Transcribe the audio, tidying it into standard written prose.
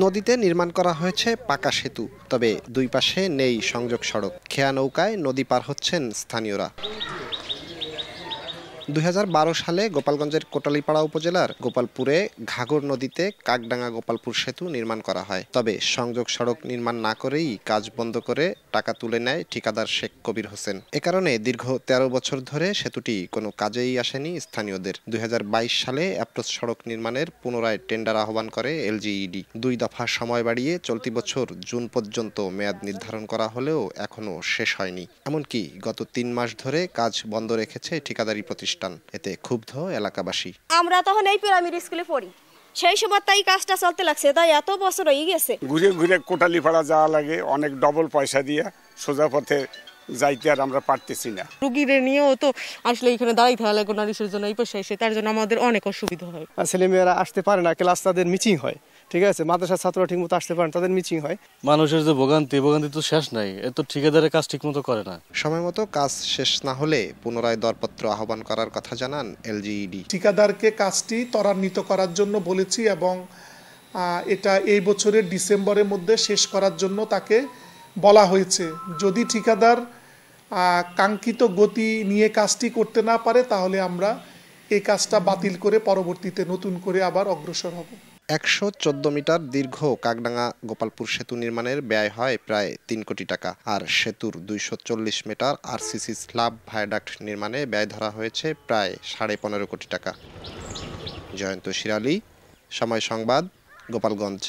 নদীতে নির্মাণ করা হয়েছে পাকা সেতু, তবে দুই পাশে নেই সংযোগ সড়ক। খেয়া নৌকায় নদী পার হচ্ছেন স্থানীয়রা। 2012 সালে গোপালগঞ্জের কোটালীপাড়া উপজেলার গোপালপুরে ঘাগর নদীতে কাকডাঙ্গা গোপালপুর সেতু নির্মাণ করা হয়। তবে সংযোগ সড়ক নির্মাণ না করেই কাজ বন্ধ করে টাকা তুলে নেয় ঠিকাদার শেখ কবির হোসেন। এ কারণে দীর্ঘ 13 বছর ধরে সেতুটি কোনো কাজেই আসেনি স্থানীয়দের। 2022 সালে অ্যাপ্রোচ সড়ক নির্মাণের পুনরায় টেন্ডার আহ্বান করে এলজিইডি। 2 দফা সময় বাড়িয়ে চলতি বছর জুন পর্যন্ত মেয়াদ নির্ধারণ করা হলেও এখনো শেষ হয়নি। এমনকি গত 3 মাস ধরে কাজ বন্ধ রেখেছে ঠিকাদারি প্রতিষ্ঠান। এতে ক্ষুব্ধ এলাকাবাসী। আমরা তখন এই পিরামিড স্কুলে পড়ি, সেই সময় তাই কাজটা চলতে লাগছে, তাই এত বছর হয়ে গেছে। ঘুরে ঘুরে কোটালীপাড়া যাওয়া লাগে, অনেক ডবল পয়সা দিয়ে সোজা পথে যাইতে আর আমরা পারতেছি না। রুগীদের নিয়েও তো আসলে এখানে দাঁড়াইতে হয় লাগে নারীদের জন্য, এই পাশে এসে তার জন্য আমাদের অনেক অসুবিধা হয়। ছেলেমেয়েরা আসতে পারে না, ক্লাস তাদের মিচিং হয়, ঠিক আছে, মাদ্রাসার ছাত্ররা ঠিক মতো আসতে পারে না, তাদের মিচিং হয়। মানুষের যে ভোগান্তি তো শেষ নাই, এত ঠিকাদারের কাজ ঠিক মতো করে না। সময় মতো কাজ শেষ না হলে পুনরায় দরপত্র আহ্বান করার কথা জানান এলজিইডি। ঠিকাদারকে কাজটি ত্বরান্বিত করার জন্য বলেছি এবং এটা এই বছরের ডিসেম্বরের মধ্যে শেষ করার জন্য তাকে বলা হয়েছে। যদি ঠিকাদার কাঙ্ক্ষিত গতি নিয়ে কাজটি করতে না পারে তাহলে আমরা এই কাজটা বাতিল করে পরবর্তীতে নতুন করে আবার অগ্রসর হব। 114 মিটার দীর্ঘ কাকডাঙ্গা গোপালপুর সেতু নির্মাণের ব্যয় হয় প্রায় 3 কোটি টাকা। আর সেতুর 240 মিটার আরসিসি স্ল্যাব ভায়াডাক্ট নির্মাণে ব্যয় ধরা হয়েছে প্রায় 15.5 কোটি টাকা। জয়ন্ত শিরালী, সময় সংবাদ, গোপালগঞ্জ।